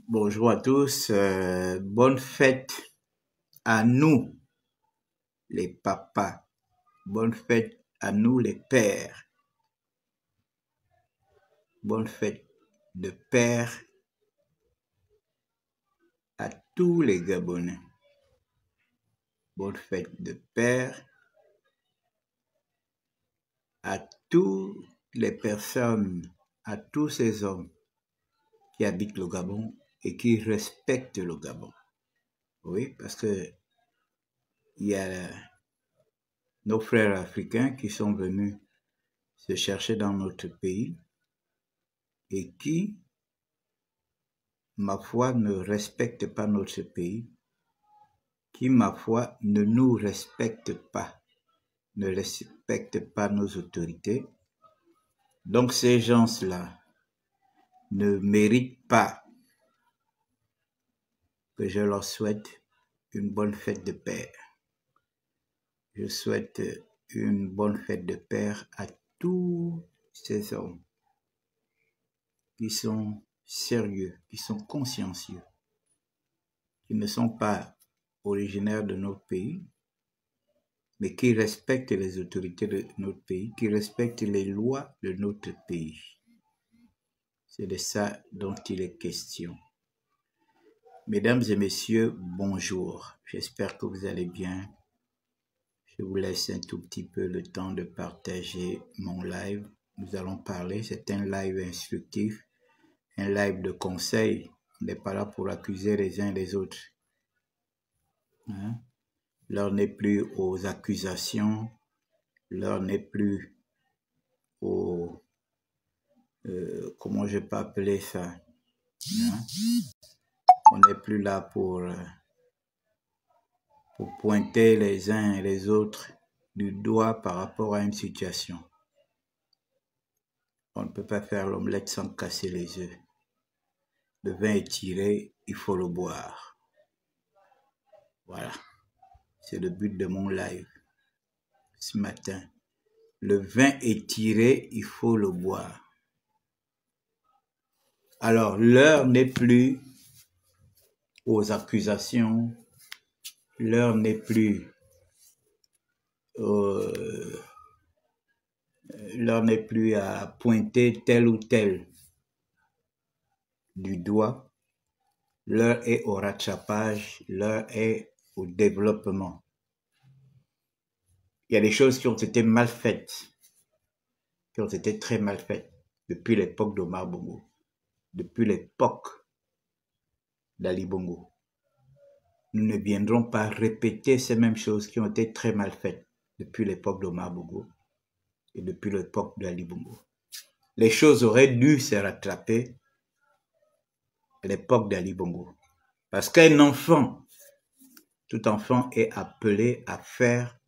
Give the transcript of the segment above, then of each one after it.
Bonjour à tous, bonne fête à nous les papas, bonne fête à nous les pères, bonne fête de père à tous les Gabonais, bonne fête de père à toutes les personnes, à tous ces hommes qui habitent le Gabon et qui respectent le Gabon. Oui, parce que il y a nos frères africains qui sont venus se chercher dans notre pays et qui, ma foi, ne respectent pas notre pays, qui, ma foi, ne nous respectent pas, ne respectent pas nos autorités. Donc ces gens-là ne méritent pas que je leur souhaite une bonne fête de père. Je souhaite une bonne fête de père à tous ces hommes qui sont sérieux, qui sont consciencieux, qui ne sont pas originaires de notre pays, mais qui respectent les autorités de notre pays, qui respectent les lois de notre pays. C'est de ça dont il est question. Mesdames et messieurs, bonjour. J'espère que vous allez bien. Je vous laisse un tout petit peu le temps de partager mon live. Nous allons parler, c'est un live instructif, un live de conseil. On n'est pas là pour accuser les uns les autres. L'heure n'est plus aux accusations, l'heure n'est plus aux... comment je peux appeler ça? On n'est plus là pour pointer les uns et les autres du doigt par rapport à une situation. On ne peut pas faire l'omelette sans casser les œufs. Le vin est tiré, il faut le boire. Voilà. C'est le but de mon live ce matin. Le vin est tiré, il faut le boire. Alors, l'heure n'est plus aux accusations, l'heure n'est plus l'heure n'est plus à pointer tel ou tel du doigt. L'heure est au rattrapage, l'heure est au développement. Il y a des choses qui ont été mal faites, qui ont été très mal faites depuis l'époque d'Omar Bongo, depuis l'époque d'Ali Bongo. Nous ne viendrons pas répéter ces mêmes choses qui ont été très mal faites depuis l'époque d'Omar Bongo et depuis l'époque d'Ali Bongo. Les choses auraient dû se rattraper à l'époque d'Ali Bongo. Parce qu'un enfant, tout enfant est appelé à faire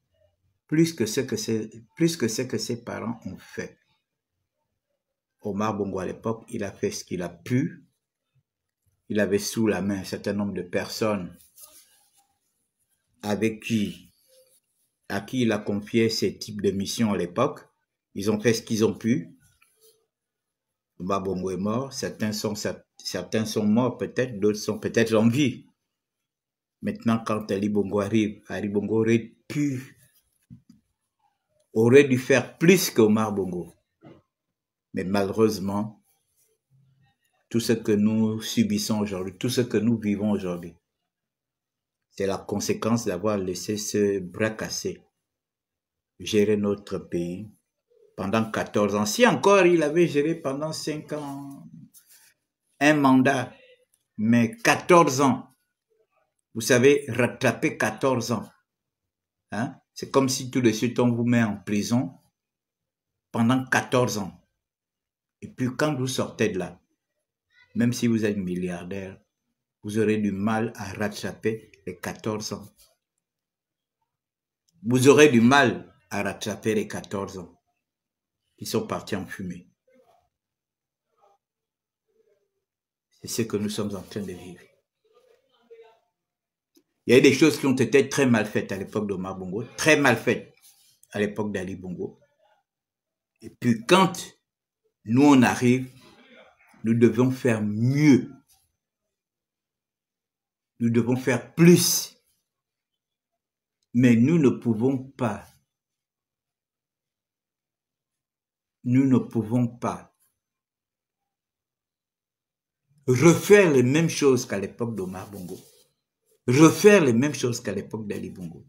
plus que ce que ses parents ont fait. Omar Bongo à l'époque, il a fait ce qu'il a pu. Il avait sous la main un certain nombre de personnes à qui il a confié ces types de missions à l'époque. Ils ont fait ce qu'ils ont pu. Omar Bongo est mort. Certains sont morts peut-être, d'autres sont peut-être en vie. Maintenant, quand Ali Bongo arrive, Ali Bongo aurait dû faire plus qu'Omar Bongo. Mais malheureusement, tout ce que nous subissons aujourd'hui, tout ce que nous vivons aujourd'hui, c'est la conséquence d'avoir laissé ce bras cassé gérer notre pays pendant 14 ans. Si encore il avait géré pendant 5 ans un mandat, mais 14 ans, vous savez, rattraper 14 ans, hein? C'est comme si tout de suite on vous met en prison pendant 14 ans. Et puis quand vous sortez de là, même si vous êtes milliardaire, vous aurez du mal à rattraper les 14 ans. Vous aurez du mal à rattraper les 14 ans qui sont partis en fumée. C'est ce que nous sommes en train de vivre. Il y a des choses qui ont été très mal faites à l'époque d'Omar Bongo, très mal faites à l'époque d'Ali Bongo. Et puis quand nous on arrive, nous devons faire mieux. Nous devons faire plus. Mais nous ne pouvons pas. Nous ne pouvons pas refaire les mêmes choses qu'à l'époque d'Omar Bongo. Refaire les mêmes choses qu'à l'époque d'Ali Bongo.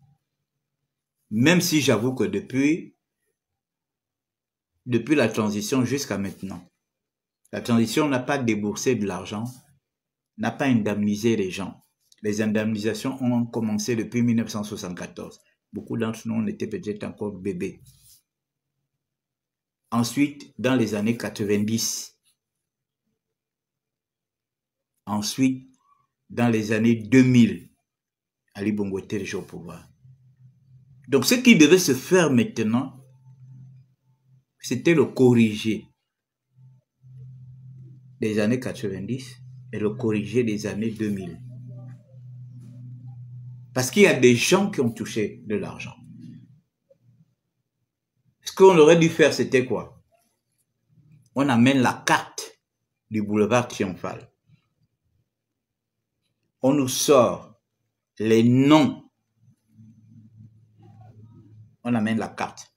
Même si j'avoue que depuis la transition jusqu'à maintenant, la transition n'a pas déboursé de l'argent, n'a pas indemnisé les gens. Les indemnisations ont commencé depuis 1974. Beaucoup d'entre nous, on était peut-être encore bébés. Ensuite, dans les années 90. Ensuite, dans les années 2000, Ali Bongo était déjà au pouvoir. Donc, ce qui devait se faire maintenant, c'était le corriger des années 90 et le corriger des années 2000. Parce qu'il y a des gens qui ont touché de l'argent. Ce qu'on aurait dû faire, c'était quoi? On amène la carte du boulevard Triomphal. On nous sort les noms. On amène la carte.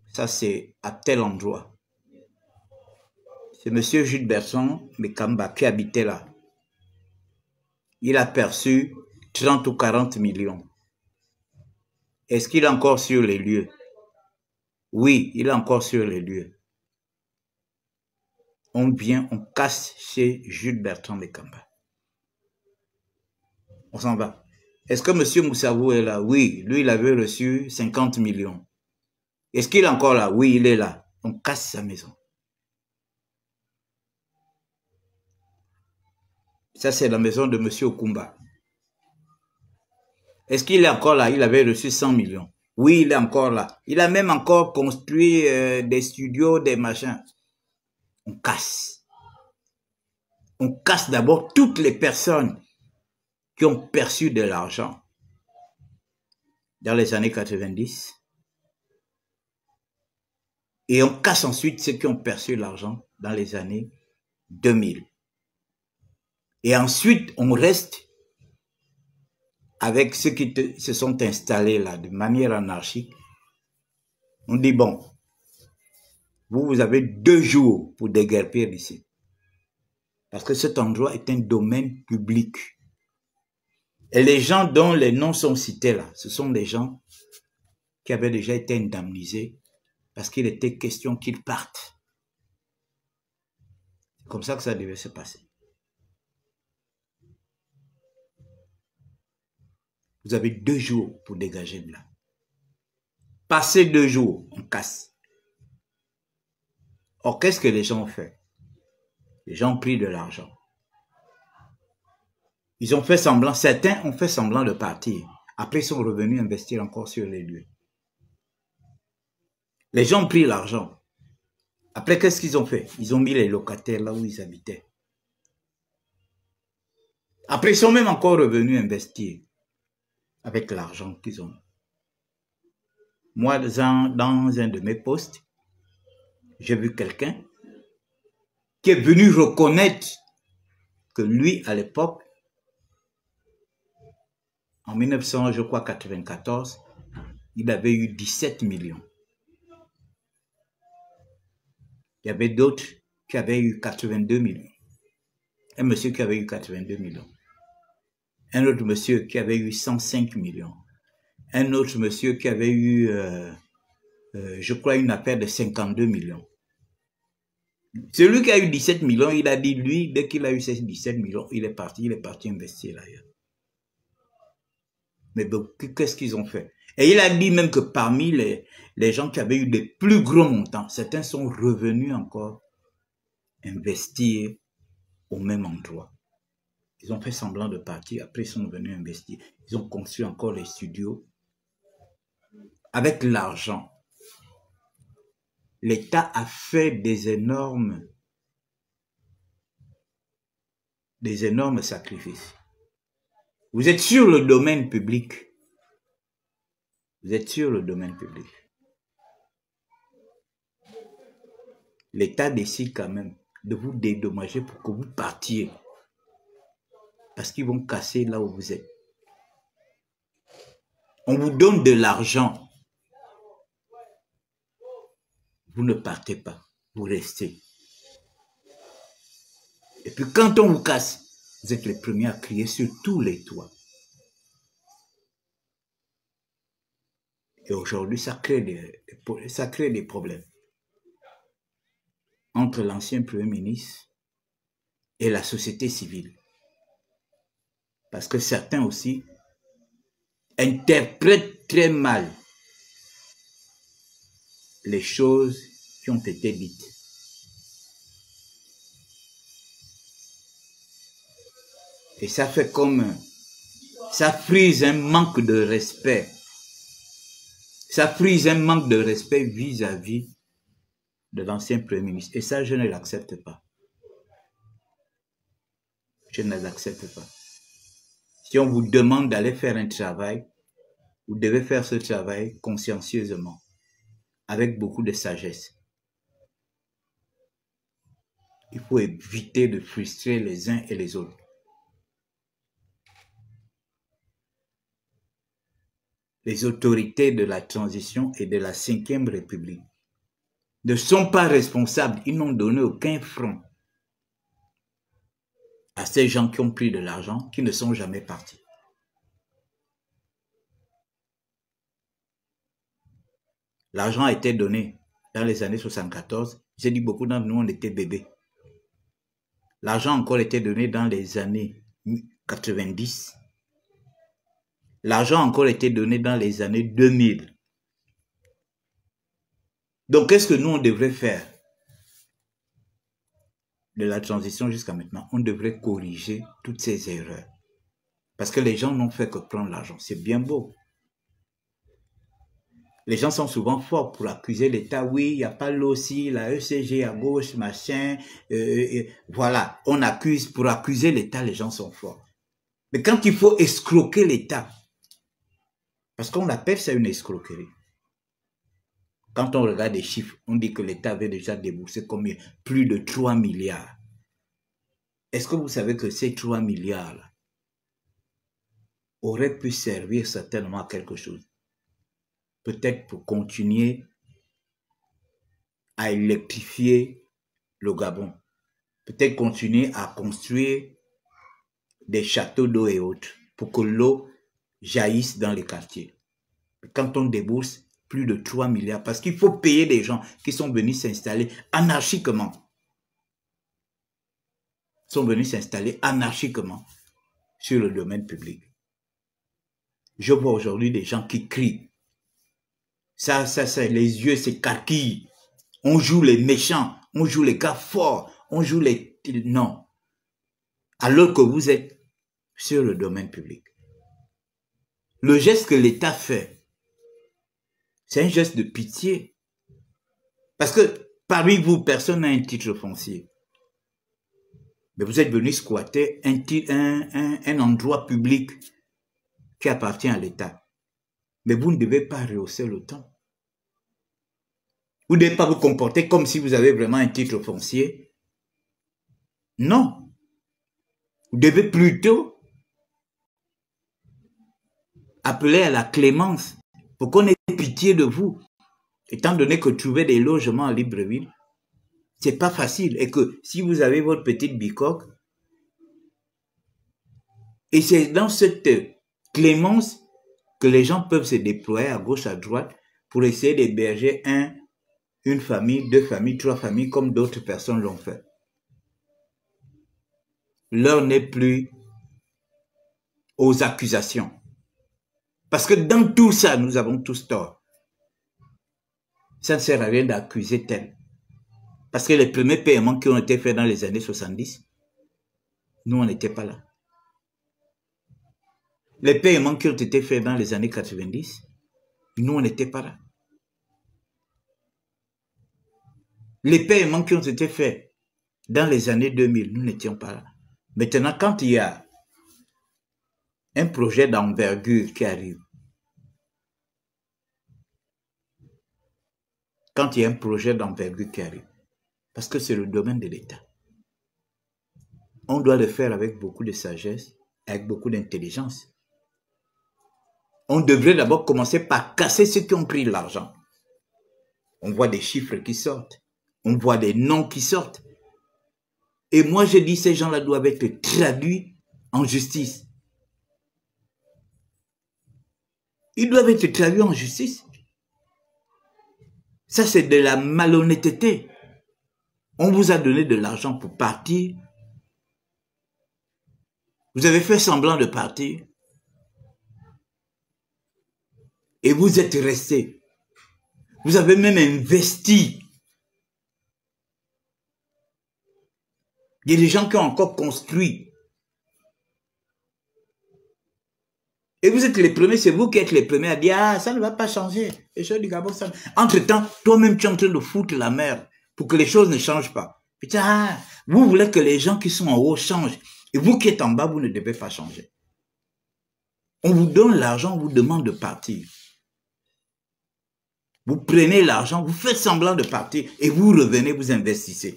Ça, c'est à tel endroit. C'est M. Jules Bertrand Mekamba qui habitait là. Il a perçu 30 ou 40 millions. Est-ce qu'il est encore sur les lieux? Oui, il est encore sur les lieux. On vient, on casse chez Jules Bertrand Mekamba. On s'en va. Est-ce que M. Moussavou est là? Oui, lui, il avait reçu 50 millions. Est-ce qu'il est encore là? Oui, il est là. On casse sa maison. Ça, c'est la maison de M. Okumba. Est-ce qu'il est encore là? Il avait reçu 100 millions. Oui, il est encore là. Il a même encore construit des studios, des machins. On casse. On casse d'abord toutes les personnes qui ont perçu de l'argent dans les années 90. Et on casse ensuite ceux qui ont perçu l'argent dans les années 2000. Et ensuite, on reste avec ceux qui se sont installés là de manière anarchique. On dit, bon, vous avez 2 jours pour déguerpir ici. Parce que cet endroit est un domaine public. Et les gens dont les noms sont cités là, ce sont des gens qui avaient déjà été indemnisés parce qu'il était question qu'ils partent. C'est comme ça que ça devait se passer. Vous avez 2 jours pour dégager de là. Passez 2 jours, on casse. Or, qu'est-ce que les gens ont fait? Les gens ont pris de l'argent. Ils ont fait semblant, certains ont fait semblant de partir. Après, ils sont revenus investir encore sur les lieux. Les gens ont pris l'argent. Après, qu'est-ce qu'ils ont fait? Ils ont mis les locataires là où ils habitaient. Après, ils sont même encore revenus investir avec l'argent qu'ils ont. Moi, dans un de mes posts, j'ai vu quelqu'un qui est venu reconnaître que lui, à l'époque, en 1994, il avait eu 17 millions. Il y avait d'autres qui avaient eu 82 millions. Un monsieur qui avait eu 82 millions. Un autre monsieur qui avait eu 105 millions. Un autre monsieur qui avait eu, je crois, une affaire de 52 millions. Celui qui a eu 17 millions, il a dit, lui, dès qu'il a eu ces 17 millions, il est parti investir ailleurs. Mais qu'est-ce qu'ils ont fait? Et il a dit même que parmi les gens qui avaient eu des plus gros montants, certains sont revenus encore investir au même endroit. Ils ont fait semblant de partir, après ils sont venus investir. Ils ont construit encore les studios. Avec l'argent, l'État a fait des énormes sacrifices. Vous êtes sur le domaine public. Vous êtes sur le domaine public. L'État décide quand même de vous dédommager pour que vous partiez. Parce qu'ils vont casser là où vous êtes. On vous donne de l'argent. Vous ne partez pas. Vous restez. Et puis quand on vous casse, vous êtes les premiers à crier sur tous les toits. Et aujourd'hui, ça crée des problèmes entre l'ancien Premier ministre et la société civile. Parce que certains aussi interprètent très mal les choses qui ont été dites. Et ça fait comme... ça frise un manque de respect. Ça frise un manque de respect vis-à-vis de l'ancien Premier ministre. Et ça, je ne l'accepte pas. Je ne l'accepte pas. Si on vous demande d'aller faire un travail, vous devez faire ce travail consciencieusement, avec beaucoup de sagesse. Il faut éviter de frustrer les uns et les autres. Les autorités de la transition et de la 5e République ne sont pas responsables. Ils n'ont donné aucun franc à ces gens qui ont pris de l'argent, qui ne sont jamais partis. L'argent a été donné dans les années 74. J'ai dit beaucoup d'entre nous, on était bébés. L'argent a encore été donné dans les années 90. L'argent a encore été donné dans les années 2000. Donc, qu'est-ce que nous, on devrait faire de la transition jusqu'à maintenant? On devrait corriger toutes ces erreurs. Parce que les gens n'ont fait que prendre l'argent. C'est bien beau. Les gens sont souvent forts pour accuser l'État. Oui, il n'y a pas l'OCI, la ECG à gauche, machin. Voilà, on accuse. Pour accuser l'État, les gens sont forts. Mais quand il faut escroquer l'État, parce qu'on appelle ça une escroquerie. Quand on regarde les chiffres, on dit que l'État avait déjà déboursé combien? Plus de 3 milliards. Est-ce que vous savez que ces 3 milliards-là auraient pu servir certainement à quelque chose? Peut-être pour continuer à électrifier le Gabon. Peut-être continuer à construire des châteaux d'eau et autres pour que l'eau jaillisse dans les quartiers. Quand on débourse plus de 3 milliards, parce qu'il faut payer des gens qui sont venus s'installer anarchiquement. Sont venus s'installer anarchiquement sur le domaine public. Je vois aujourd'hui des gens qui crient. Ça, les yeux s'écarquillent. On joue les méchants, on joue les gars forts, on joue les... Non. Alors que vous êtes sur le domaine public. Le geste que l'État fait, c'est un geste de pitié. Parce que parmi vous, personne n'a un titre foncier. Mais vous êtes venu squatter un endroit public qui appartient à l'État. Mais vous ne devez pas rehausser le temps. Vous ne devez pas vous comporter comme si vous avez vraiment un titre foncier. Non. Vous devez plutôt appeler à la clémence pour qu'on ait pitié de vous. Étant donné que trouver des logements à Libreville, c'est pas facile. Et que si vous avez votre petite bicoque, et c'est dans cette clémence que les gens peuvent se déployer à gauche, à droite, pour essayer d'héberger une famille, 2 familles, 3 familles, comme d'autres personnes l'ont fait. L'heure n'est plus aux accusations. Parce que dans tout ça, nous avons tous tort. Ça ne sert à rien d'accuser tel. Parce que les premiers paiements qui ont été faits dans les années 70, nous, on n'était pas là. Les paiements qui ont été faits dans les années 90, nous, on n'était pas là. Les paiements qui ont été faits dans les années 2000, nous n'étions pas là. Maintenant, quand il y a un projet d'envergure qui arrive, parce que c'est le domaine de l'État, on doit le faire avec beaucoup de sagesse avec beaucoup d'intelligence. On devrait d'abord commencer par casser ceux qui ont pris l'argent. On voit des chiffres qui sortent. On voit des noms qui sortent. Et moi, je dis, ces gens-là doivent être traduits en justice. Ils doivent être traduits en justice. Ça, c'est de la malhonnêteté. On vous a donné de l'argent pour partir. Vous avez fait semblant de partir. Et vous êtes resté. Vous avez même investi. Il y a des gens qui ont encore construit. Et vous êtes les premiers, c'est vous qui êtes les premiers à dire, ah, ça ne va pas changer. Les choses du Gabon, ça... Entre-temps, toi-même, tu es en train de foutre la merde pour que les choses ne changent pas. Putain, ah, vous voulez que les gens qui sont en haut changent. Et vous qui êtes en bas, vous ne devez pas changer. On vous donne l'argent, on vous demande de partir. Vous prenez l'argent, vous faites semblant de partir et vous revenez, vous investissez.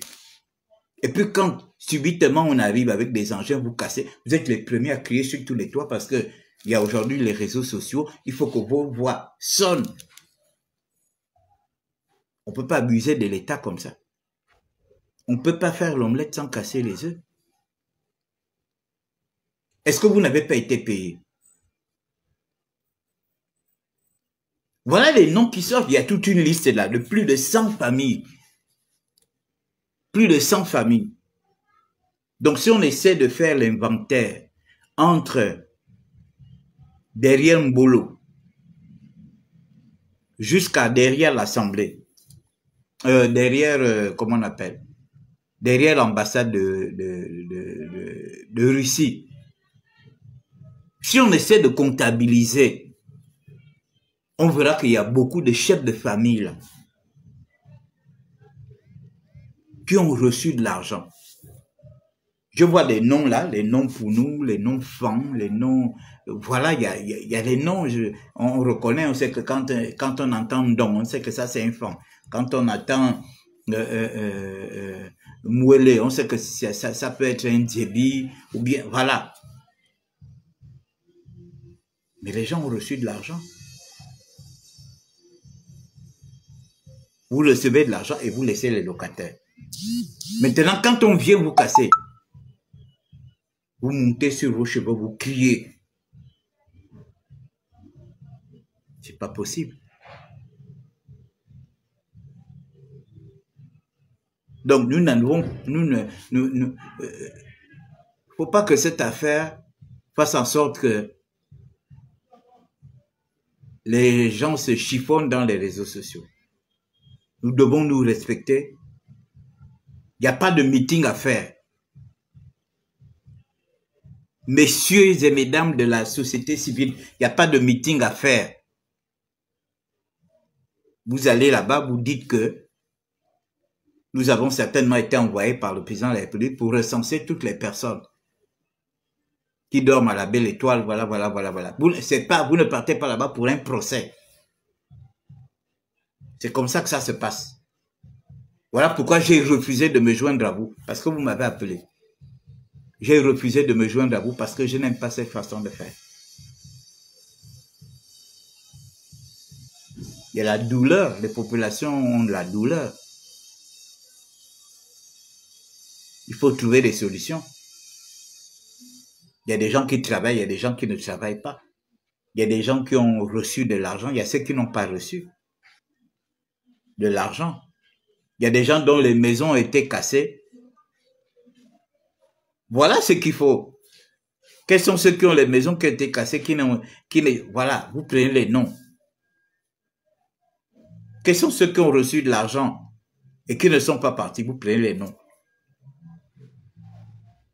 Et puis quand subitement on arrive avec des engins, vous cassez, vous êtes les premiers à crier sur tous les toits parce que il y a aujourd'hui les réseaux sociaux, il faut que vos voix sonnent. On ne peut pas abuser de l'État comme ça. On ne peut pas faire l'omelette sans casser les œufs. Est-ce que vous n'avez pas été payé? Voilà les noms qui sortent. Il y a toute une liste là de plus de 100 familles. Plus de 100 familles. Donc si on essaie de faire l'inventaire entre derrière Mbolo jusqu'à derrière l'Assemblée, comment on appelle, derrière l'ambassade de Russie, si on essaie de comptabiliser, on verra qu'il y a beaucoup de chefs de famille là, qui ont reçu de l'argent. Je vois des noms là, les noms pour nous, les noms Fan, les noms... Voilà, il y a des noms, on reconnaît, on sait que quand on entend Don, on sait que ça c'est un Fan. Quand on attend Mouélé, on sait que ça peut être un Djebi, ou bien, voilà. Mais les gens ont reçu de l'argent. Vous recevez de l'argent et vous laissez les locataires. Maintenant, quand on vient vous casser, vous montez sur vos cheveux, vous criez. C'est pas possible. Donc, nous n'avons, faut pas que cette affaire fasse en sorte que les gens se chiffonnent dans les réseaux sociaux. Nous devons nous respecter. Il n'y a pas de meeting à faire. Messieurs et mesdames de la société civile, il n'y a pas de meeting à faire. Vous allez là-bas, vous dites que nous avons certainement été envoyés par le président de la République pour recenser toutes les personnes qui dorment à la Belle Étoile, voilà. Vous ne partez pas là-bas pour un procès. C'est comme ça que ça se passe. Voilà pourquoi j'ai refusé de me joindre à vous, parce que vous m'avez appelé. J'ai refusé de me joindre à vous parce que je n'aime pas cette façon de faire. Il y a la douleur, les populations ont de la douleur. Il faut trouver des solutions. Il y a des gens qui travaillent, il y a des gens qui ne travaillent pas. Il y a des gens qui ont reçu de l'argent, il y a ceux qui n'ont pas reçu de l'argent. Il y a des gens dont les maisons ont été cassées. Voilà ce qu'il faut. Quels sont ceux qui ont les maisons qui ont été cassées, voilà, vous prenez les noms. Quels sont ceux qui ont reçu de l'argent et qui ne sont pas partis, vous prenez les noms.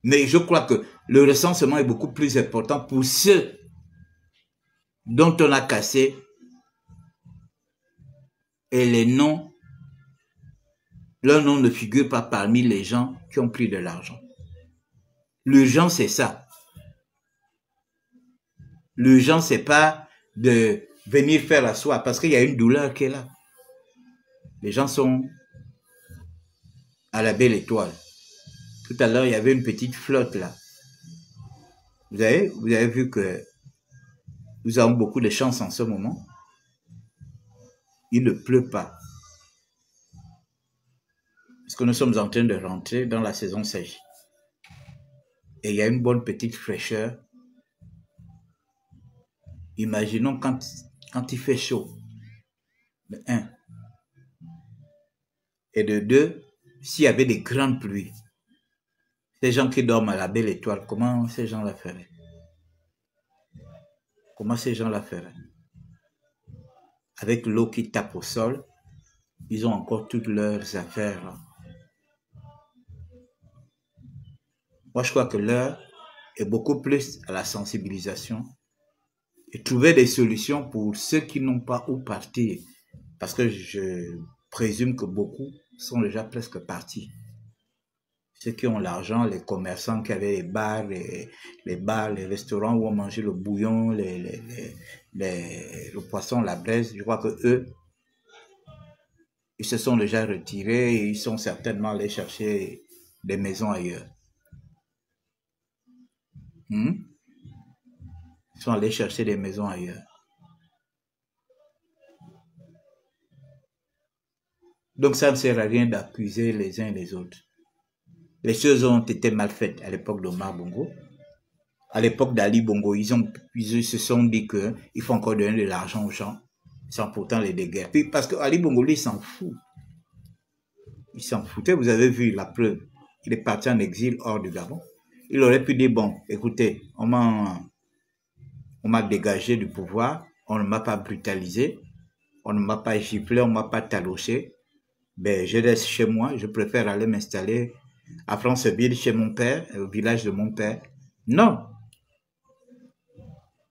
Mais je crois que le recensement est beaucoup plus important pour ceux dont on a cassé et les noms, leur nom ne figure pas parmi les gens qui ont pris de l'argent. L'urgence, c'est ça. L'urgence, c'est pas de venir faire la soie parce qu'il y a une douleur qui est là. Les gens sont à la Belle Étoile. Tout à l'heure, il y avait une petite flotte là. Vous avez vu que nous avons beaucoup de chance en ce moment. Il ne pleut pas. Parce que nous sommes en train de rentrer dans la saison sèche. Et il y a une bonne petite fraîcheur. Imaginons quand il fait chaud. De 1. Et de 2, s'il y avait des grandes pluies. Ces gens qui dorment à la belle étoile, comment ces gens la feraient? Comment ces gens la feraient? Avec l'eau qui tape au sol, ils ont encore toutes leurs affaires là. Moi, je crois que l'heure est beaucoup plus à la sensibilisation et trouver des solutions pour ceux qui n'ont pas où partir. Parce que je présume que beaucoup sont déjà presque partis. Ceux qui ont l'argent, les commerçants qui avaient les bars, les restaurants où on mangeait le bouillon, le poisson, la braise, je crois que eux, ils se sont déjà retirés et ils sont certainement allés chercher des maisons ailleurs. Ils sont allés chercher des maisons ailleurs. Donc ça ne sert à rien d'accuser les uns et les autres. Les choses ont été mal faites à l'époque d'Omar Bongo. À l'époque d'Ali Bongo, ils se sont dit qu'il faut encore donner de l'argent aux gens, sans pourtant les déguerpir. Puis parce que Ali Bongo, lui, il s'en fout. Il s'en foutait, vous avez vu la preuve. Il est parti en exil hors du Gabon. Il aurait pu dire, bon, écoutez, on m'a dégagé du pouvoir, on ne m'a pas brutalisé, on ne m'a pas giflé, on ne m'a pas taloché. Ben, je reste chez moi, je préfère aller m'installer à Franceville, chez mon père, au village de mon père. Non.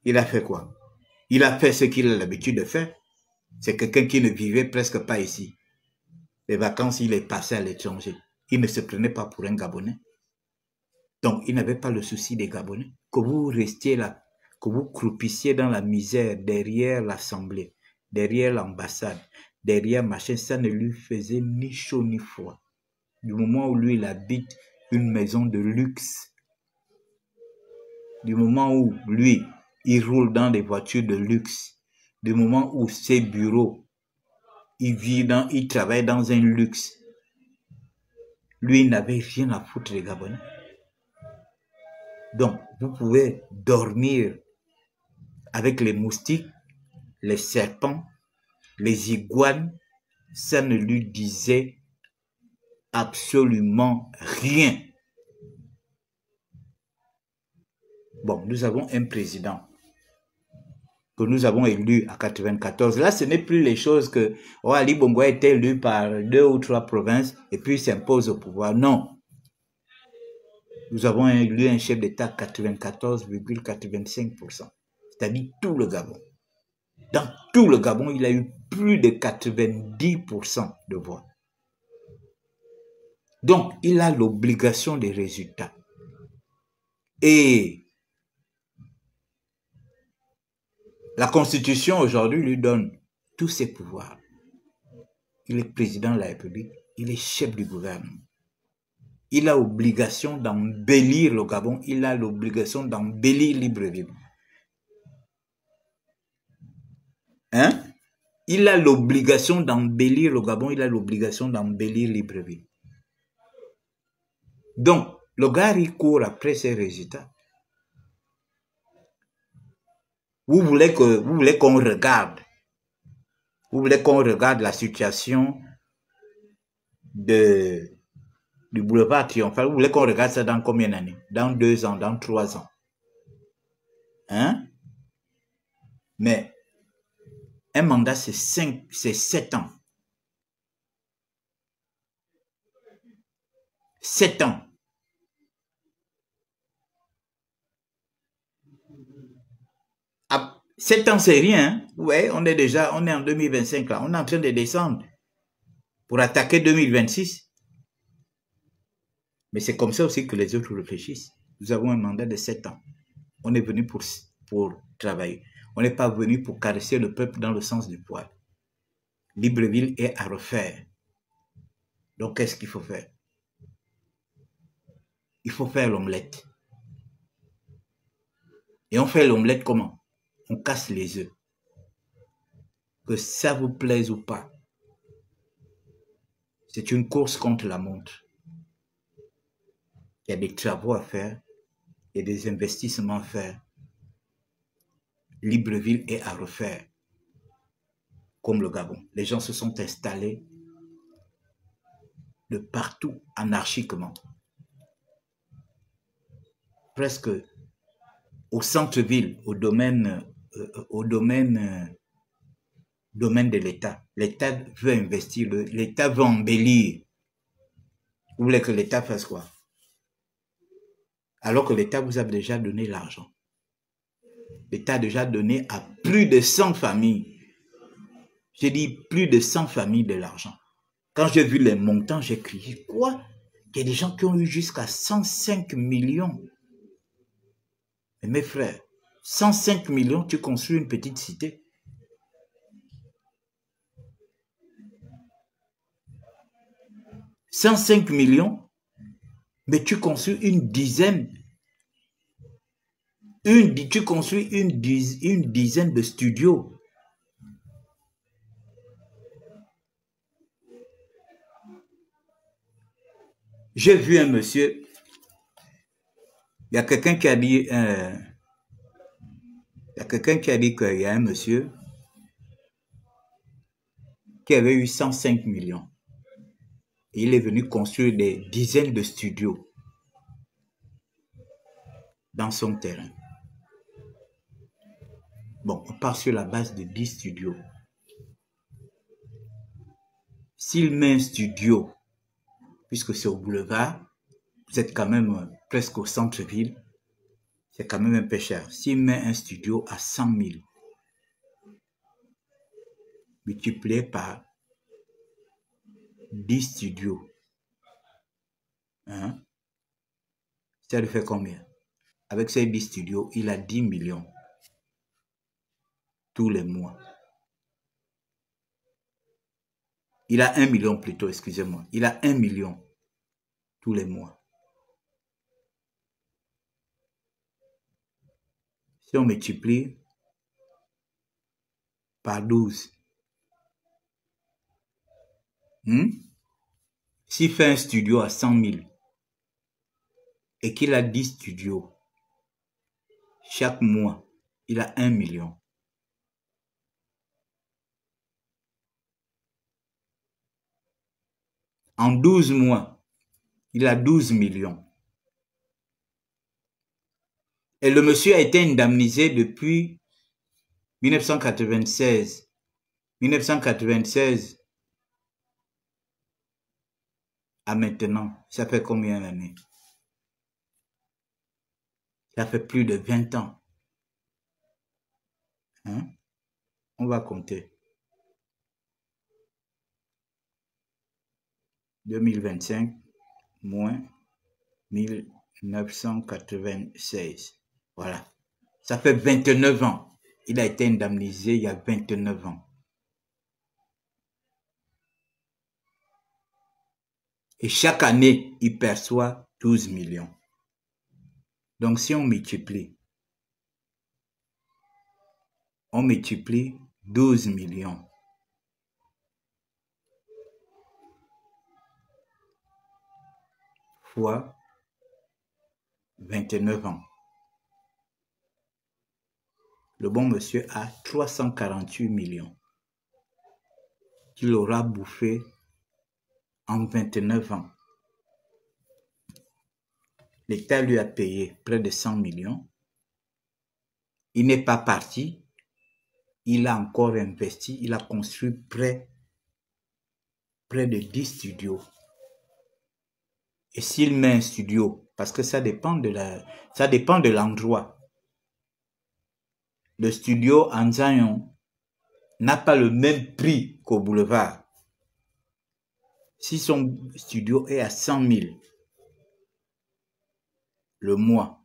Il a fait quoi? Il a fait ce qu'il a l'habitude de faire. C'est quelqu'un qui ne vivait presque pas ici. Les vacances, il est passé à l'étranger. Il ne se prenait pas pour un Gabonais. Donc, il n'avait pas le souci des Gabonais. Que vous restiez là, que vous croupissiez dans la misère derrière l'Assemblée, derrière l'ambassade, derrière machin, ça ne lui faisait ni chaud ni froid. Du moment où lui, il habite une maison de luxe, du moment où lui, il roule dans des voitures de luxe, du moment où ses bureaux, il travaille dans un luxe, lui, il n'avait rien à foutre des Gabonais. Donc, vous pouvez dormir avec les moustiques, les serpents, les iguanes, ça ne lui disait absolument rien. Bon, nous avons un président que nous avons élu à 94. Là, ce n'est plus les choses que Ali Bongo a été élu par 2 ou 3 provinces et puis s'impose au pouvoir. Non. Nous avons élu un chef d'État 94,85%. C'est-à-dire tout le Gabon. Dans tout le Gabon, il a eu plus de 90% de voix. Donc, il a l'obligation des résultats. Et la Constitution aujourd'hui lui donne tous ses pouvoirs. Il est président de la République, il est chef du gouvernement. Il a l'obligation d'embellir le Gabon, il a l'obligation d'embellir Libreville. Hein? Il a l'obligation d'embellir le Gabon, il a l'obligation d'embellir Libreville. Donc, le gars, il court après ses résultats. Vous voulez qu'on regarde. Vous voulez qu'on regarde la situation du boulevard Triomphal. Vous voulez qu'on regarde ça dans combien d'années? Dans 2 ans, dans 3 ans. Hein? Mais un mandat, c'est 7 ans. 7 ans. À 7 ans, c'est rien. Hein? Ouais, on est en 2025 là. On est en train de descendre pour attaquer 2026. Mais c'est comme ça aussi que les autres réfléchissent. Nous avons un mandat de 7 ans. On est venu pour travailler. On n'est pas venu pour caresser le peuple dans le sens du poil. Libreville est à refaire. Donc, qu'est-ce qu'il faut faire? Il faut faire l'omelette. Et on fait l'omelette comment? On casse les œufs. Que ça vous plaise ou pas, c'est une course contre la montre. Il y a des travaux à faire, il y a des investissements à faire. Libreville est à refaire, comme le Gabon. Les gens se sont installés de partout, anarchiquement. Presque au centre-ville, domaine de l'État. L'État veut investir, l'État veut embellir. Vous voulez que l'État fasse quoi? Alors que l'État vous a déjà donné l'argent. L'État a déjà donné à plus de 100 familles. J'ai dit plus de 100 familles de l'argent. Quand j'ai vu les montants, j'ai crié, quoi? Il y a des gens qui ont eu jusqu'à 105 millions. Mais mes frères, 105 millions, tu construis une petite cité. « 105 millions, mais tu construis une dizaine. Tu construis une dizaine de studios. J'ai vu un monsieur, il y a quelqu'un qui a dit, qu'il y a un monsieur qui avait eu 105 millions. Et il est venu construire des dizaines de studios dans son terrain. Bon, on part sur la base de 10 studios. S'il met un studio, puisque c'est au boulevard, vous êtes quand même presque au centre-ville, c'est quand même un peu cher. S'il met un studio à 100 000, multiplié par 10 studios, hein, ça lui fait combien? Avec ces 10 studios, il a 10 millions tous les mois. Il a 1 million plutôt, excusez-moi. Il a 1 million tous les mois. Si on multiplie par 12, s'il fait un studio à 100 000 et qu'il a 10 studios, chaque mois, il a 1 million. En 12 mois, il a 12 millions. Et le monsieur a été indemnisé depuis 1996. 1996 à maintenant, ça fait combien d'années? Ça fait plus de 20 ans. Hein? On va compter. 2025 moins 1996. Voilà. Ça fait 29 ans. Il a été indemnisé il y a 29 ans. Et chaque année, il perçoit 12 millions. Donc, si on multiplie 12 millions fois 29 ans. Le bon monsieur a 348 millions qu'il aura bouffé en 29 ans. L'État lui a payé près de 100 millions. Il n'est pas parti. Il a encore investi. Il a construit près de 10 studios. Et s'il met un studio, parce que ça dépend de l'endroit. Le studio en Zion n'a pas le même prix qu'au boulevard. Si son studio est à 100 000 le mois,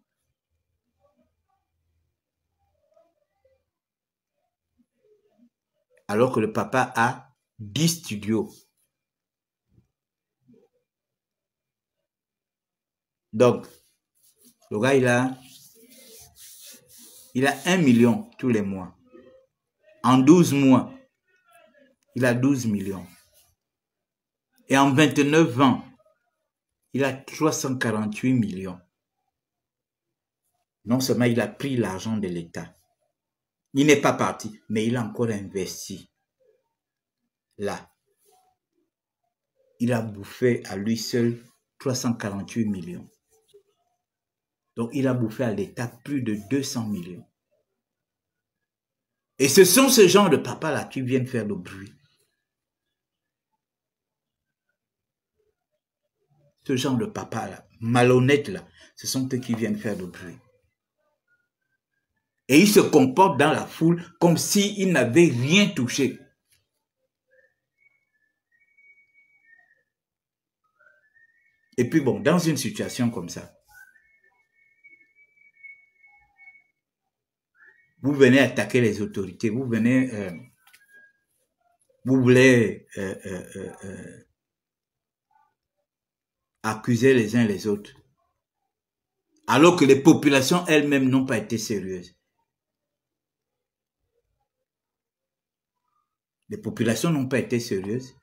alors que le papa a 10 studios. Donc, le gars, il a Il a 1 million tous les mois. En 12 mois, il a 12 millions. Et en 29 ans, il a 348 millions. Non seulement il a pris l'argent de l'État, il n'est pas parti, mais il a encore investi. Là, il a bouffé à lui seul 348 millions. Donc, il a bouffé à l'État plus de 200 millions. Et ce sont ce genre de papas-là qui viennent faire le bruit. Ce genre de papas-là, malhonnêtes-là, ce sont eux qui viennent faire le bruit. Et ils se comportent dans la foule comme s'ils n'avaient rien touché. Et puis bon, dans une situation comme ça, vous venez attaquer les autorités, vous venez, vous voulez accuser les uns les autres, alors que les populations elles-mêmes n'ont pas été sérieuses. Les populations n'ont pas été sérieuses.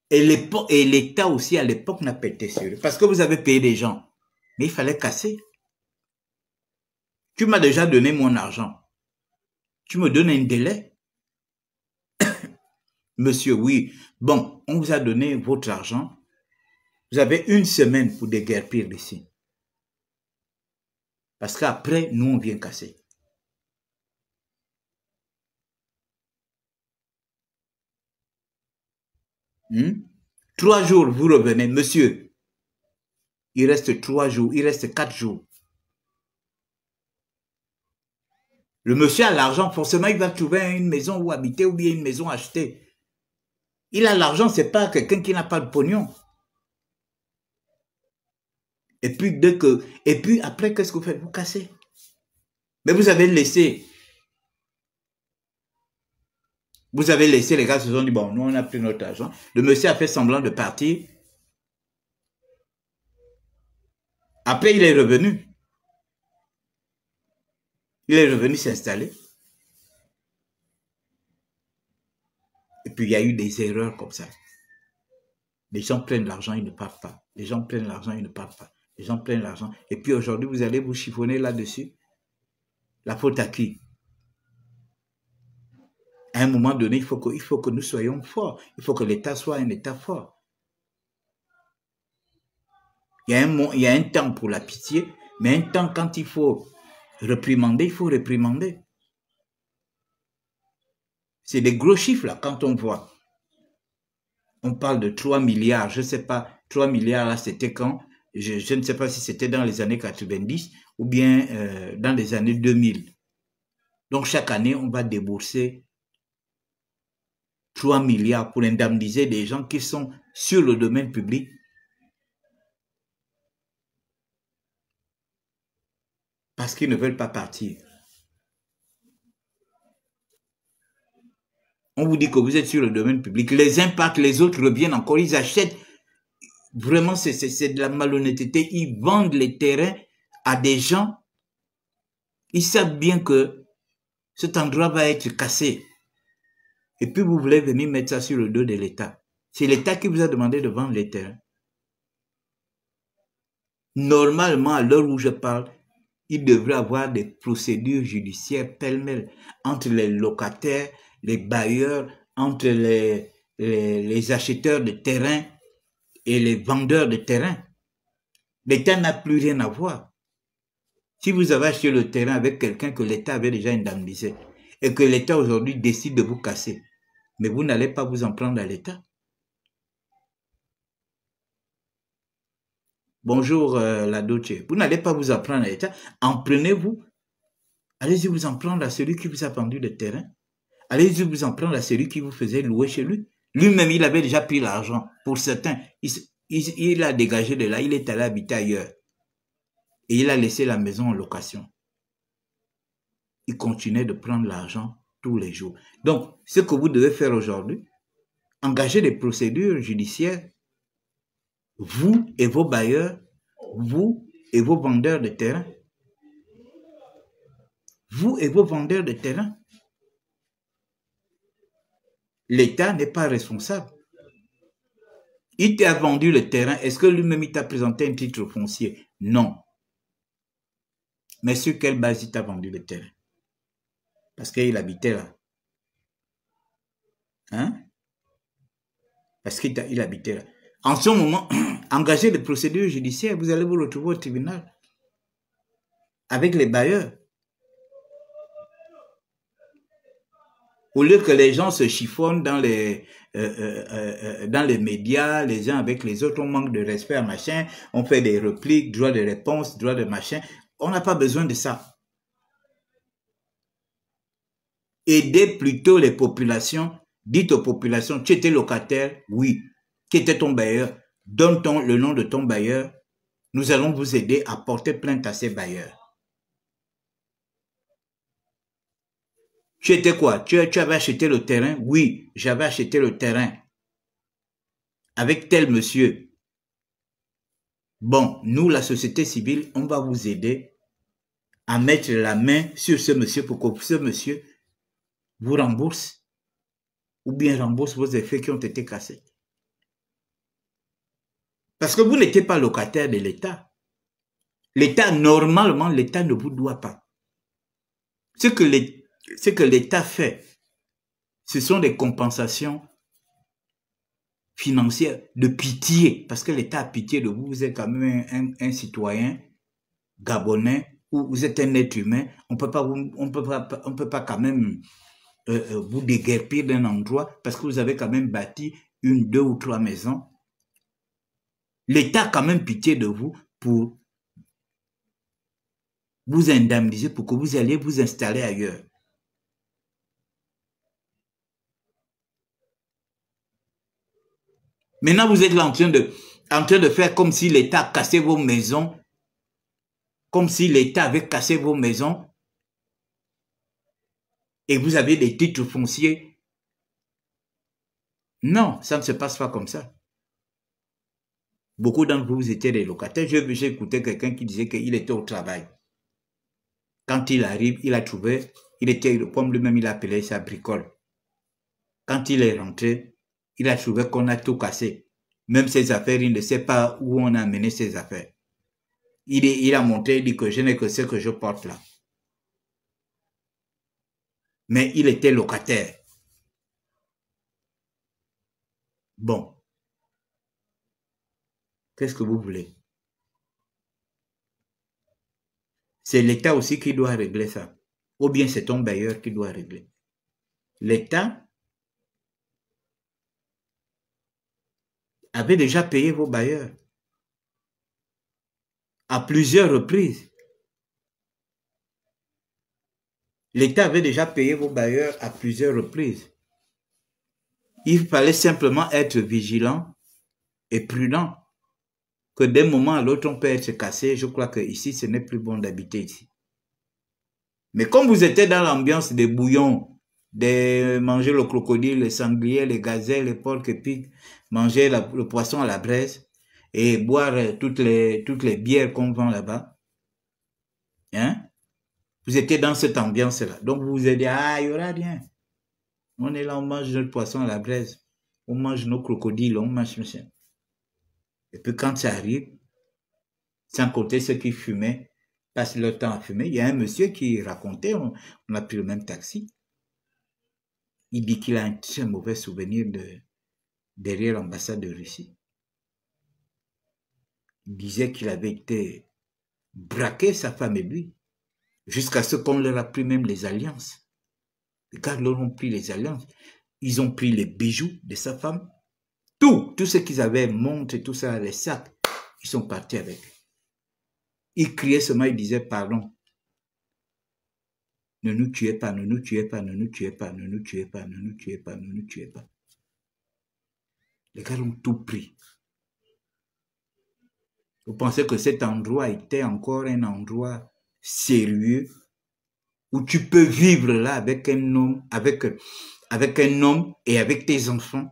Et l'État aussi, à l'époque, n'a pas été sérieux. Parce que vous avez payé des gens. Mais il fallait casser. Tu m'as déjà donné mon argent. Tu me donnes un délai. Monsieur, oui. Bon, on vous a donné votre argent. Vous avez 1 semaine pour déguerpir ici. Parce qu'après, nous, on vient casser. Hmm? 3 jours, vous revenez. Monsieur, il reste 3 jours, il reste 4 jours. Le monsieur a l'argent, forcément, il va trouver une maison où habiter ou bien une maison achetée. Il a l'argent, c'est pas quelqu'un qui n'a pas de pognon. Et puis après, qu'est-ce que vous faites? Vous cassez. Mais vous avez laissé. Vous avez laissé, les gars se sont dit, bon, nous on a pris notre argent. Le monsieur a fait semblant de partir. Après, il est revenu. Il est revenu s'installer. Et puis, il y a eu des erreurs comme ça. Les gens prennent l'argent, ils ne partent pas. Les gens prennent l'argent, ils ne partent pas. Les gens prennent l'argent. Et puis, aujourd'hui, vous allez vous chiffonner là-dessus. La faute à qui? À un moment donné, il faut que nous soyons forts. Il faut que l'État soit un État fort. Il y a un temps pour la pitié, mais un temps quand il faut réprimander, il faut réprimander. C'est des gros chiffres là, quand on voit. On parle de 3 milliards, je ne sais pas, 3 milliards là, c'était quand? Je ne sais pas si c'était dans les années 90 ou bien dans les années 2000. Donc chaque année, on va débourser 3 milliards pour indemniser des gens qui sont sur le domaine public. Parce qu'ils ne veulent pas partir. On vous dit que vous êtes sur le domaine public. Les uns partent, les autres reviennent encore. Ils achètent. Vraiment, c'est de la malhonnêteté. Ils vendent les terrains à des gens. Ils savent bien que cet endroit va être cassé. Et puis, vous voulez venir mettre ça sur le dos de l'État. C'est l'État qui vous a demandé de vendre les terrains. Normalement, à l'heure où je parle, il devrait y avoir des procédures judiciaires pêle-mêle entre les locataires, les bailleurs, entre les acheteurs de terrain et les vendeurs de terrain. L'État n'a plus rien à voir. Si vous avez acheté le terrain avec quelqu'un que l'État avait déjà indemnisé et que l'État aujourd'hui décide de vous casser, mais vous n'allez pas vous en prendre à l'État. Bonjour la Doce. Vous n'allez pas vous en prendre à l'État. En prenez-vous. Allez-y vous en prendre à celui qui vous a vendu le terrain. Allez-y vous en prendre à celui qui vous faisait louer chez lui. Lui-même, il avait déjà pris l'argent. Pour certains, il a dégagé de là, il est allé habiter ailleurs. Et il a laissé la maison en location. Il continuait de prendre l'argent tous les jours. Donc, ce que vous devez faire aujourd'hui, engager des procédures judiciaires, vous et vos bailleurs, vous et vos vendeurs de terrain. Vous et vos vendeurs de terrain. L'État n'est pas responsable. Il t'a vendu le terrain. Est-ce que lui-même il t'a présenté un titre foncier? Non. Mais sur quelle base il t'a vendu le terrain? Parce qu'il habitait là. Hein? Parce qu'il habitait là. En ce moment, engagez les procédures judiciaires, vous allez vous retrouver au tribunal avec les bailleurs. Au lieu que les gens se chiffonnent dans les médias, les uns avec les autres, on manque de respect à machin, on fait des répliques, droit de réponse, droit de machin. On n'a pas besoin de ça. Aidez plutôt les populations. Dites aux populations, tu étais locataire, oui. Qui était ton bailleur? Donne le nom de ton bailleur. Nous allons vous aider à porter plainte à ces bailleurs. Tu étais quoi? Tu avais acheté le terrain? Oui, j'avais acheté le terrain. Avec tel monsieur. Bon, nous, la société civile, on va vous aider à mettre la main sur ce monsieur pour que ce monsieur vous rembourse ou bien rembourse vos effets qui ont été cassés. Parce que vous n'étiez pas locataire de l'État. L'État, normalement, l'État ne vous doit pas. Ce que l'État fait, ce sont des compensations financières de pitié, parce que l'État a pitié de vous, vous êtes quand même un citoyen gabonais, ou vous êtes un être humain, on peut pas quand même vous déguerpir d'un endroit, parce que vous avez quand même bâti 1, 2 ou 3 maisons. L'État a quand même pitié de vous pour vous indemniser, pour que vous alliez vous installer ailleurs. Maintenant, vous êtes là en train de faire comme si l'État a cassé vos maisons, comme si l'État avait cassé vos maisons, et vous avez des titres fonciers. Non, ça ne se passe pas comme ça. Beaucoup d'entre vous étaient des locataires. J'ai écouté quelqu'un qui disait qu'il était au travail. Quand il arrive, il a trouvé, il était, comme lui-même il appelait ça, bricole. Quand il est rentré, il a trouvé qu'on a tout cassé. Même ses affaires, il ne sait pas où on a amené ses affaires. Il a monté, il dit que je n'ai que ce que je porte là. Mais il était locataire. Bon. Qu'est-ce que vous voulez? C'est l'État aussi qui doit régler ça. Ou bien c'est ton bailleur qui doit régler. L'État avait déjà payé vos bailleurs à plusieurs reprises. L'État avait déjà payé vos bailleurs à plusieurs reprises. Il fallait simplement être vigilant et prudent. Que d'un moment à l'autre, on peut être cassé. Je crois que ici, ce n'est plus bon d'habiter ici. Mais comme vous étiez dans l'ambiance des bouillons, de manger le crocodile, le sanglier, les gazelles, les porcs épics, manger le poisson à la braise et boire toutes les bières qu'on vend là-bas, hein? Vous étiez dans cette ambiance-là. Donc vous vous êtes dit, ah, il n'y aura rien. On est là, on mange notre poisson à la braise. On mange nos crocodiles, on mange machin. Et puis quand ça arrive, sans compter ceux qui fumaient, passent leur temps à fumer. Il y a un monsieur qui racontait, on a pris le même taxi. Il dit qu'il a un très mauvais souvenir derrière l'ambassade de Russie. Il disait qu'il avait été braqué, sa femme et lui, jusqu'à ce qu'on leur a pris même les alliances. Les gars leur ont pris les alliances. Ils ont pris les bijoux de sa femme. Tout ce qu'ils avaient, montre et tout ça, les sacs, ils sont partis avec. Il criait seulement, il disait pardon. Ne nous tuez pas, ne nous tuez pas, ne nous tuez pas, ne nous tuez pas, ne nous tuez pas, ne nous tuez pas. Les gars ont tout pris. Vous pensez que cet endroit était encore un endroit sérieux où tu peux vivre là avec un homme, avec un homme et avec tes enfants?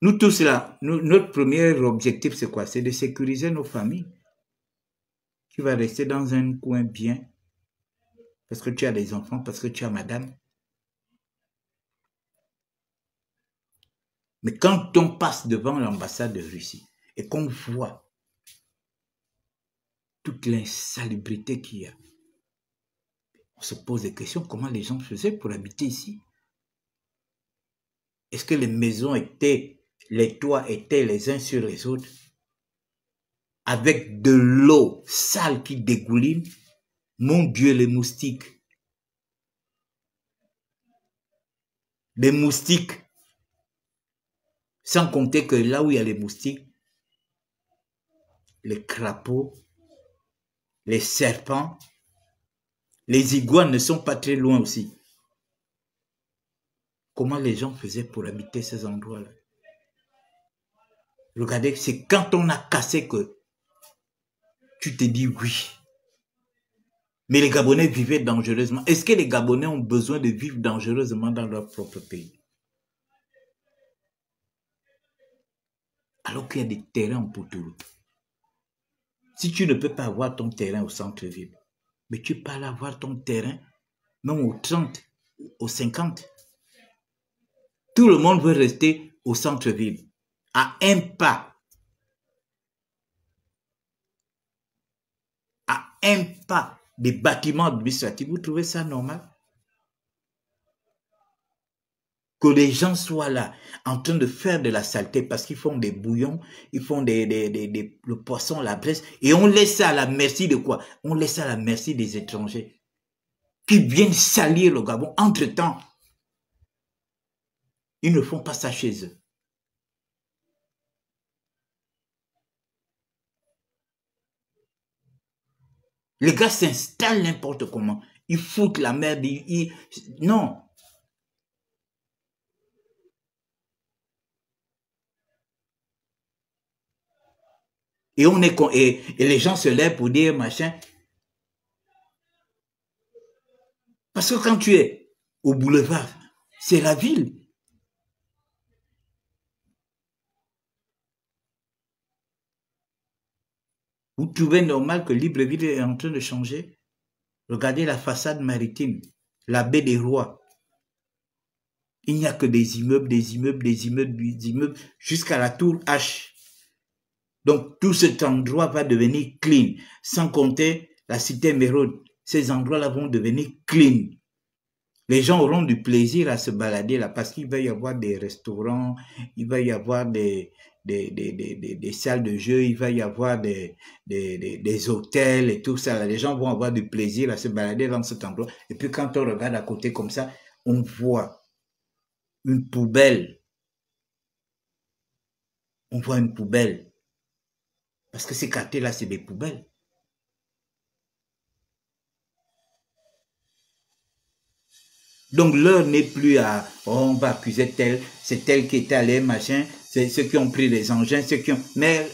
Nous tous là, notre premier objectif c'est quoi? C'est de sécuriser nos familles. Tu vas rester dans un coin bien. parce que tu as des enfants, parce que tu as madame. Mais quand on passe devant l'ambassade de Russie et qu'on voit toute l'insalubrité qu'il y a, on se pose des questions, comment les gens faisaient pour habiter ici? Est-ce que les maisons étaient, les toits étaient les uns sur les autres, avec de l'eau sale qui dégouline? Mon Dieu, les moustiques. Les moustiques. Sans compter que là où il y a les moustiques, les crapauds, les serpents, les iguanes ne sont pas très loin aussi. Comment les gens faisaient pour habiter ces endroits-là? Regardez, c'est quand on a cassé que tu te dis oui. Mais les Gabonais vivaient dangereusement. Est-ce que les Gabonais ont besoin de vivre dangereusement dans leur propre pays? Alors qu'il y a des terrains en Poutoulou. Si tu ne peux pas avoir ton terrain au centre-ville, mais tu peux aller avoir ton terrain, même au 30, au 50. Tout le monde veut rester au centre-ville, à un pas. À un pas des bâtiments administratifs. Vous trouvez ça normal? Que les gens soient là, en train de faire de la saleté, parce qu'ils font des bouillons, ils font le poisson, la braise, et on laisse ça à la merci de quoi? On laisse ça à la merci des étrangers, qui viennent salir le Gabon. Entre-temps, ils ne font pas ça chez eux. Les gars s'installent n'importe comment. Ils foutent la merde. Non. Et, et les gens se lèvent pour dire machin. Parce que quand tu es au boulevard, c'est la ville. Vous trouvez normal que Libreville est en train de changer? Regardez la façade maritime, la baie des Rois. Il n'y a que des immeubles, des immeubles, des immeubles, des immeubles, jusqu'à la tour H. Donc tout cet endroit va devenir clean, sans compter la cité Mérode. Ces endroits-là vont devenir clean. Les gens auront du plaisir à se balader là parce qu'il va y avoir des restaurants, il va y avoir des salles de jeu, il va y avoir des hôtels et tout ça. Les gens vont avoir du plaisir à se balader dans cet endroit. Et puis quand on regarde à côté comme ça, on voit une poubelle. On voit une poubelle. Parce que ces quartiers-là, c'est des poubelles. Donc l'heure n'est plus à oh, on va accuser tel, c'est tel qui est allé, machin, c'est ceux qui ont pris les engins, ceux qui ont. Mais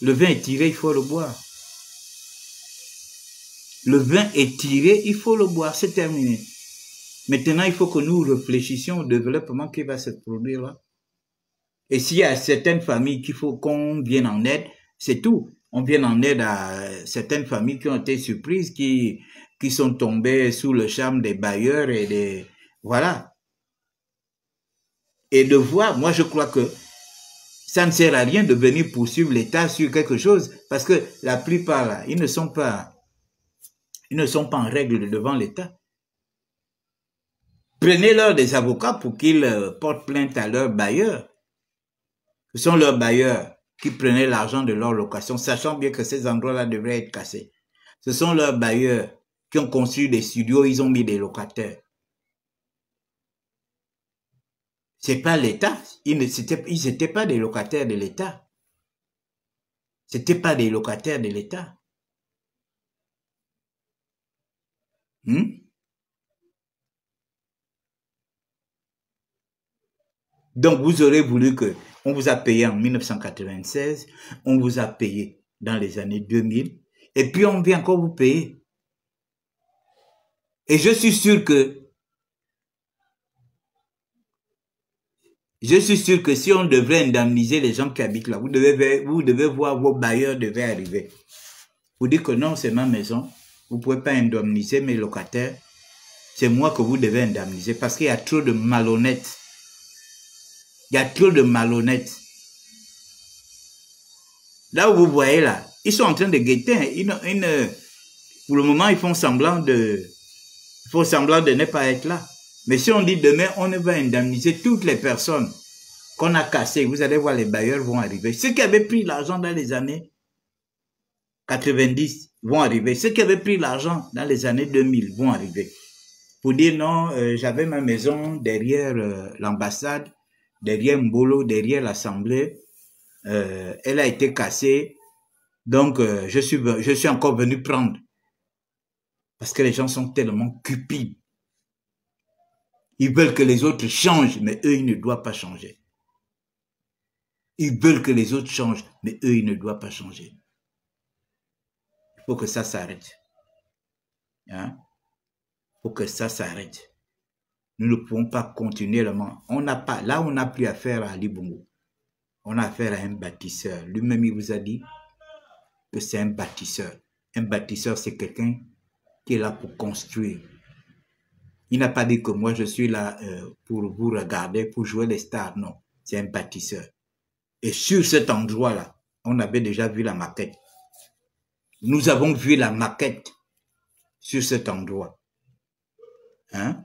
le vin est tiré, il faut le boire. Le vin est tiré, il faut le boire, c'est terminé. Maintenant, il faut que nous réfléchissions au développement qui va se produire là. Et s'il y a certaines familles qu'il faut qu'on vienne en aide, c'est tout. On vient en aide à certaines familles qui ont été surprises, qui sont tombées sous le charme des bailleurs et des... Voilà. Et de voir, moi je crois que ça ne sert à rien de venir poursuivre l'État sur quelque chose, parce que la plupart là, ils ne sont pas en règle devant l'État. Prenez-leur des avocats pour qu'ils portent plainte à leurs bailleurs. Ce sont leurs bailleurs qui prenaient l'argent de leur location, sachant bien que ces endroits-là devraient être cassés. Ce sont leurs bailleurs qui ont construit des studios, ils ont mis des locataires. C'est pas l'État. Ils n'étaient pas des locataires de l'État. C'était pas des locataires de l'État. Donc, vous aurez voulu que on vous a payé en 1996, on vous a payé dans les années 2000, et puis on vient encore vous payer. Et je suis sûr que si on devrait indemniser les gens qui habitent là, vous devez voir vos bailleurs devaient arriver. Vous dites que non, c'est ma maison. Vous ne pouvez pas indemniser mes locataires. C'est moi que vous devez indemniser parce qu'il y a trop de malhonnêtes. Il y a trop de malhonnêtes. Là où vous voyez là, ils sont en train de guetter. Pour le moment, ils font semblant de ne pas être là. Mais si on dit demain, on va indemniser toutes les personnes qu'on a cassées, vous allez voir, les bailleurs vont arriver. Ceux qui avaient pris l'argent dans les années 90 vont arriver. Ceux qui avaient pris l'argent dans les années 2000 vont arriver. Pour dire non, j'avais ma maison derrière l'ambassade, derrière Mbolo, derrière l'Assemblée. Elle a été cassée. Donc, je suis encore venu prendre. Parce que les gens sont tellement cupides. Ils veulent que les autres changent, mais eux, ils ne doivent pas changer. Ils veulent que les autres changent, mais eux, ils ne doivent pas changer. Il faut que ça s'arrête. Hein? Il faut que ça s'arrête. Nous ne pouvons pas continuellement. On n'a plus affaire à Ali Bongo. On a affaire à un bâtisseur. Lui-même, il vous a dit que c'est un bâtisseur. Un bâtisseur, c'est quelqu'un qui est là pour construire. Il n'a pas dit que moi, je suis là pour vous regarder, pour jouer les stars. Non, c'est un bâtisseur. Et sur cet endroit-là, on avait déjà vu la maquette. Nous avons vu la maquette sur cet endroit. Hein?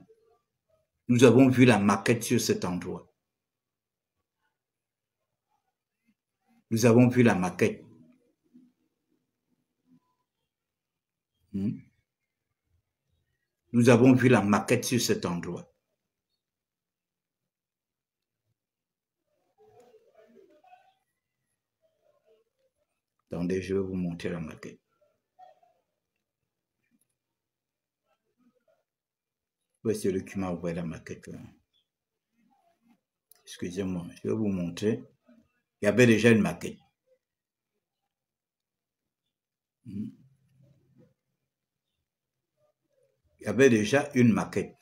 Nous avons vu la maquette sur cet endroit. Nous avons vu la maquette. Nous avons vu la maquette sur cet endroit. Attendez, je vais vous montrer la maquette. Oui, c'est celui qui m'a envoyé la maquette. Là. Excusez-moi, je vais vous montrer. Il y avait déjà une maquette. Il y avait déjà une maquette.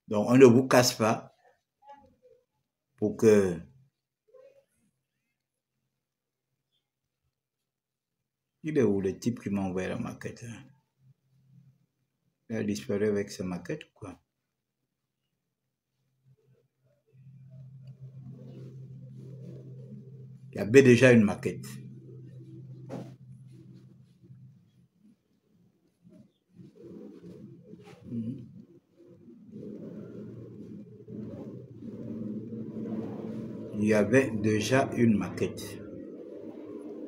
Donc, on ne vous casse pas pour que... Il est où le type qui m'a envoyé la maquette? Hein? Il a disparu avec sa maquette ou quoi? Il y avait déjà une maquette. Il y avait déjà une maquette.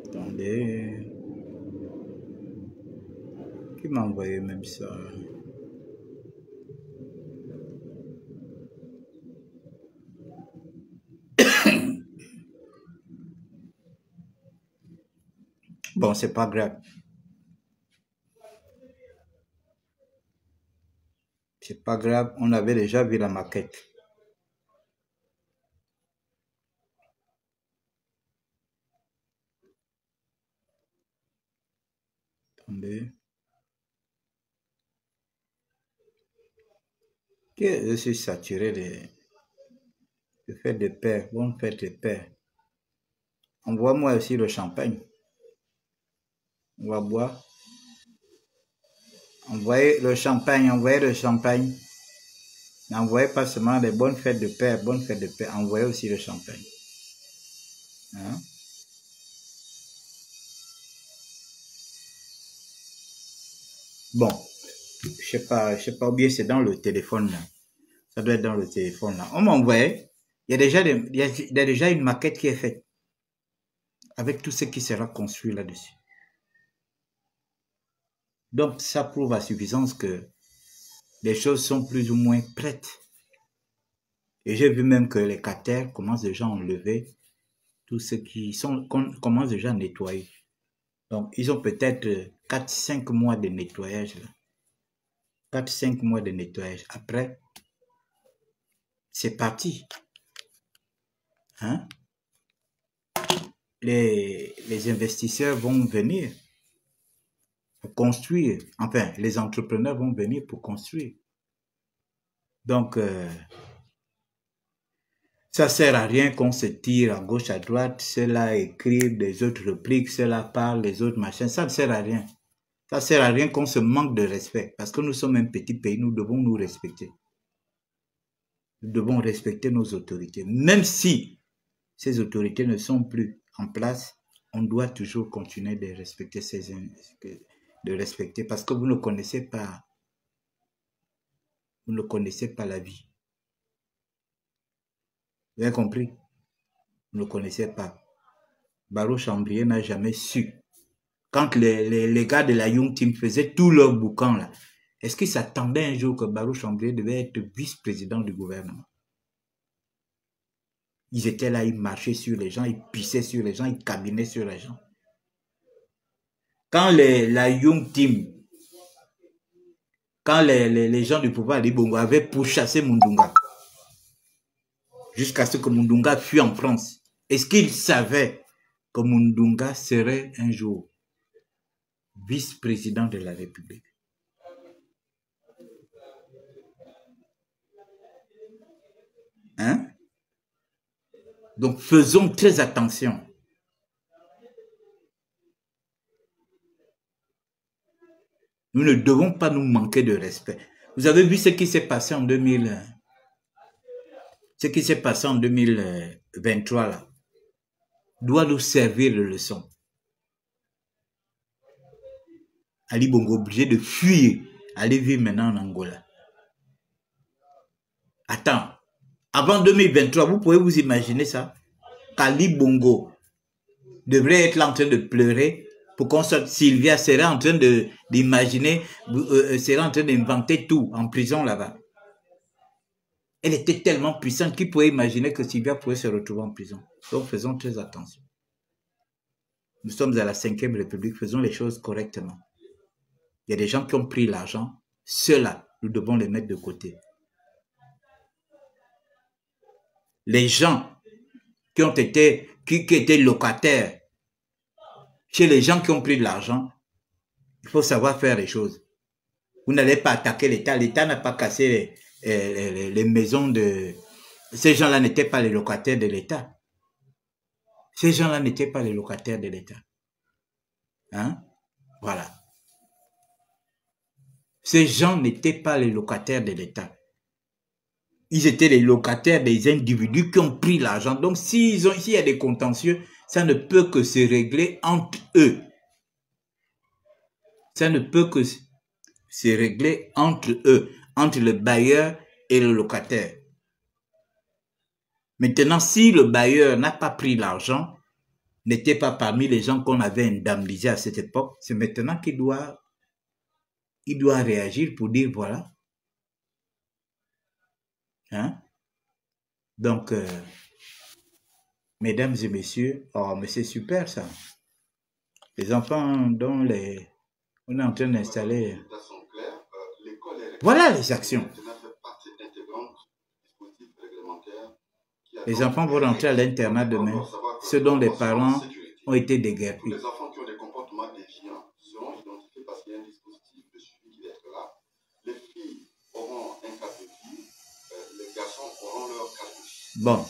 Attendez. Qui m'a envoyé même ça? Bon, c'est pas grave. C'est pas grave, on avait déjà vu la maquette. Attendez. Je suis saturé de fêtes de paix. Bonne fête de paix. Envoie-moi aussi le champagne. On va boire. Envoyez le champagne, envoyez le champagne. N'envoyez pas seulement les bonnes fêtes de paix, bonnes fêtes de paix. Envoyez aussi le champagne. Hein? Bon, je sais pas, ou bien c'est dans le téléphone là. Ça doit être dans le téléphone là. On m'a envoyé. Il y a déjà une maquette qui est faite. Avec tout ce qui sera construit là-dessus. Donc, ça prouve à suffisance que les choses sont plus ou moins prêtes. Et j'ai vu même que les caters commencent déjà à enlever tout ce qui sont, commencent déjà à nettoyer. Donc, ils ont peut-être 4-5 mois de nettoyage. 4-5 mois de nettoyage. Après, c'est parti. Hein? Les investisseurs vont venir pour construire. Enfin, les entrepreneurs vont venir pour construire. Donc, Ça sert à rien qu'on se tire à gauche, à droite, ceux-là écrivent, des autres répliques, ceux-là parlent, les autres machins. Ça ne sert à rien. Ça sert à rien qu'on se manque de respect. Parce que nous sommes un petit pays, nous devons nous respecter. Nous devons respecter nos autorités. Même si ces autorités ne sont plus en place, on doit toujours continuer de respecter parce que vous ne connaissez pas la vie. Vous avez compris? Vous ne connaissez pas. Barreau Chambrier n'a jamais su. Quand les gars de la Young Team faisaient tout leur boucan là, est-ce qu'ils s'attendaient un jour que Barreau Chambrier devait être vice-président du gouvernement? Ils étaient là, ils marchaient sur les gens, ils pissaient sur les gens, ils cabinaient sur les gens. Quand la Young Team, quand les gens du pouvoir Ali Bongo avaient pourchassé Mundunga, jusqu'à ce que Mundunga fuit en France, est-ce qu'ils savaient que Mundunga serait un jour vice-président de la République? Hein? Donc faisons très attention. Nous ne devons pas nous manquer de respect. Vous avez vu ce qui s'est passé en 2023 là, doit nous servir de leçon. Ali Bongo obligé de fuir, aller vivre maintenant en Angola. Attends, avant 2023, vous pouvez vous imaginer ça? Ali Bongo devrait être là en train de pleurer pour qu'on sorte. Sylvia serait en train d'imaginer, serait en train d'inventer tout en prison là-bas. Elle était tellement puissante qu'il pouvait imaginer que Sylvia pouvait se retrouver en prison. Donc faisons très attention. Nous sommes à la 5e République, faisons les choses correctement. Il y a des gens qui ont pris l'argent, ceux-là, nous devons les mettre de côté. Les gens qui étaient locataires, chez les gens qui ont pris de l'argent, il faut savoir faire les choses. Vous n'allez pas attaquer l'État. L'État n'a pas cassé les maisons de... Ces gens-là n'étaient pas les locataires de l'État. Ces gens-là n'étaient pas les locataires de l'État. Hein? Voilà. Ces gens n'étaient pas les locataires de l'État. Ils étaient les locataires des individus qui ont pris l'argent. Donc, s'il y a des contentieux, ça ne peut que se régler entre eux. Ça ne peut que se régler entre eux, entre le bailleur et le locataire. Maintenant, si le bailleur n'a pas pris l'argent, n'était pas parmi les gens qu'on avait indemnisés à cette époque, c'est maintenant qu'il doit réagir pour dire voilà. Hein? Donc, mesdames et messieurs, oh, mais c'est super ça. Les enfants dont on est en train d'installer. Voilà les actions. Les enfants vont rentrer à l'internat demain, ceux dont les parents ont été déguerpis. Les enfants qui ont des comportements déviants seront identifiés parce qu'il y a un dispositif de suivi qui va être là. Les filles auront un cadre de vie, les garçons auront leur cadre de vie. Bon.